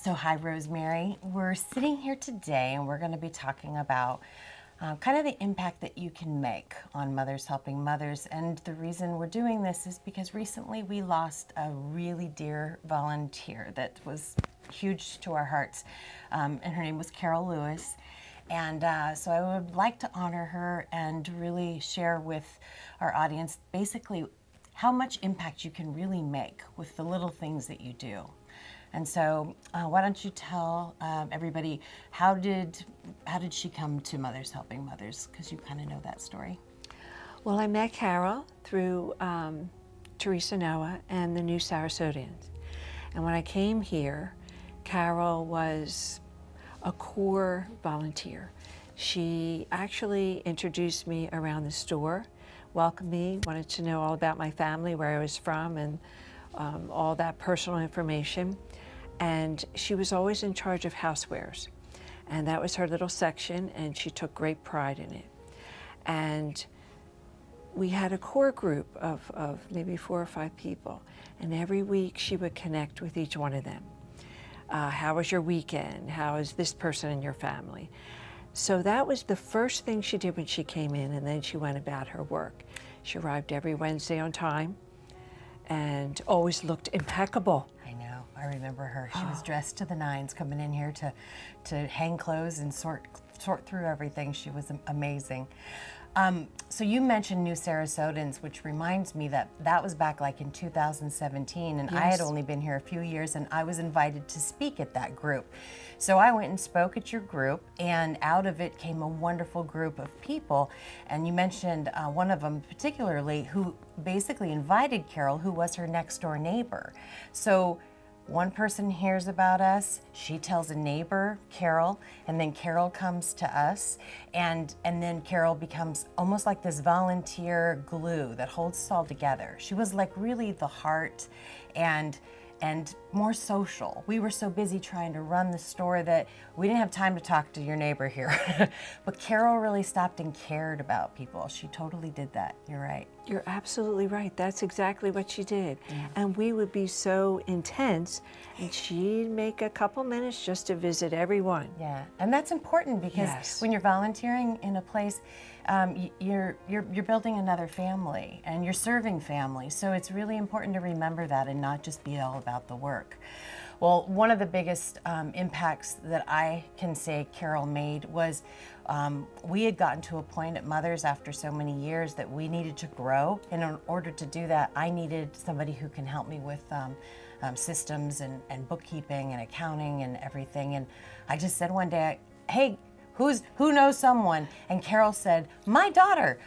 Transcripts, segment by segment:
So hi, Rosemary. We're sitting here today and we're going to be talking about kind of the impact that you can make on Mothers Helping Mothers. And the reason we're doing this is because recently we lost a really dear volunteer that was huge to our hearts. And her name was Carol Lewis. And so I would like to honor her and really share with our audience basically how much impact you can really make with the little things that you do. And so, why don't you tell everybody how did she come to Mothers Helping Mothers? Because you kind of know that story. Well, I met Carol through Teresa Noah and the New Sarasotans. And when I came here, Carol was a core volunteer. She actually introduced me around the store, welcomed me, wanted to know all about my family, where I was from, and all that personal information. And she was always in charge of housewares. And that was her little section, and she took great pride in it. And we had a core group of maybe 4 or 5 people. And every week she would connect with each one of them. How was your weekend? How is this person in your family? So that was the first thing she did when she came in, and then she went about her work. She arrived every Wednesday on time and always looked impeccable. I know. I remember her. She was dressed to the nines, coming in here to hang clothes and sort through everything. She was amazing. So you mentioned New Sarasotans, which reminds me that was back like in 2017, and I had only been here a few years, and I was invited to speak at that group. So I went and spoke at your group, and out of it came a wonderful group of people. And you mentioned one of them particularly who basically invited Carol, who was her next door neighbor. So one person hears about us, she tells a neighbor, Carol, and then Carol comes to us, and then Carol becomes almost like this volunteer glue that holds us all together. She was like really the heart and more social. We were so busy trying to run the store that we didn't have time to talk to your neighbor here. But Carol really stopped and cared about people. She totally did that. You're right. You're absolutely right. That's exactly what she did. Yeah. And we would be so intense, and she'd make a couple minutes just to visit everyone. Yeah, and that's important because when you're volunteering in a place, you're building another family and you're serving family. So it's really important to remember that and not just be all about the work. Well, one of the biggest impacts that I can say Carol made was we had gotten to a point at Mothers after so many years that we needed to grow. And in order to do that, I needed somebody who can help me with systems and bookkeeping and accounting and everything. And I just said one day, hey, who knows someone? And Carol said, my daughter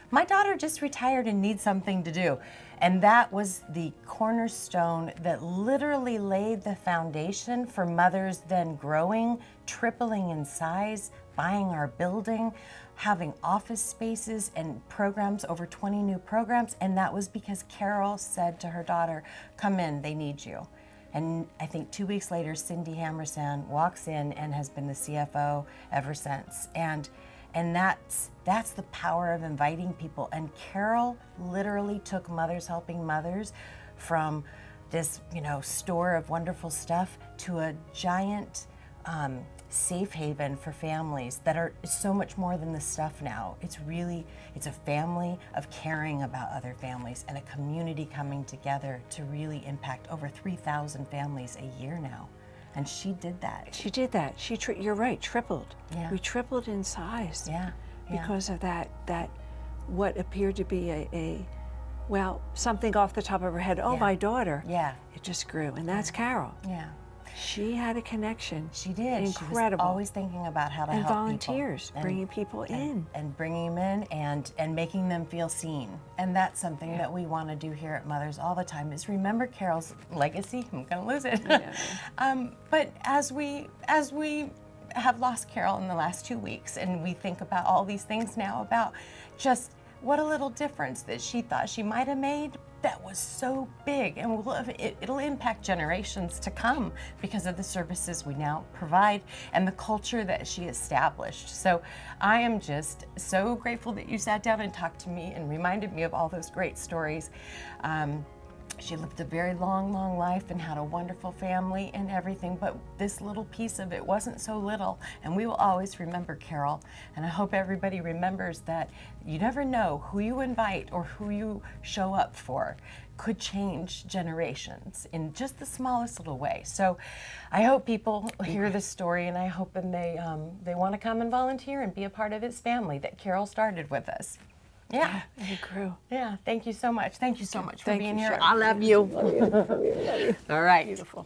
just retired and needs something to do. And that was the cornerstone that literally laid the foundation for Mothers then growing, tripling in size, buying our building, having office spaces and programs, over 20 new programs. And that was because Carol said to her daughter, come in, they need you. And I think 2 weeks later, Cindy Hammerson walks in and has been the CFO ever since. And that's the power of inviting people. And Carol literally took Mothers Helping Mothers from this, store of wonderful stuff to a giant safe haven for families that are so much more than the stuff now. It's a family of caring about other families and a community coming together to really impact over 3,000 families a year now. And she did that. She did that. You're right, tripled. Yeah. We tripled in size. Yeah. Because of that what appeared to be something off the top of her head. Oh, my daughter. Yeah. It just grew. And that's Carol. Yeah. She had a connection. She did. Incredible. She was always thinking about how to help people. And volunteers, bringing people in. And bringing them in and making them feel seen. And that's something that we want to do here at Mothers all the time is remember Carol's legacy. I'm going to lose it. Yeah. But as we have lost Carol in the last 2 weeks and we think about all these things now about just what a little difference that she thought she might have made, that was so big, and it'll impact generations to come because of the services we now provide and the culture that she established. So I am just so grateful that you sat down and talked to me and reminded me of all those great stories. She lived a very long, long life and had a wonderful family and everything, but this little piece of it wasn't so little, and we will always remember Carol. And I hope everybody remembers that you never know who you invite or who you show up for could change generations in just the smallest little way. So I hope people hear this story, and I hope they want to come and volunteer and be a part of this family that Carol started with us. Yeah. And it grew. Yeah, thank you so much. Thank you so much for Thank being you, here. Sharon. I love you. Love you. All right. Beautiful.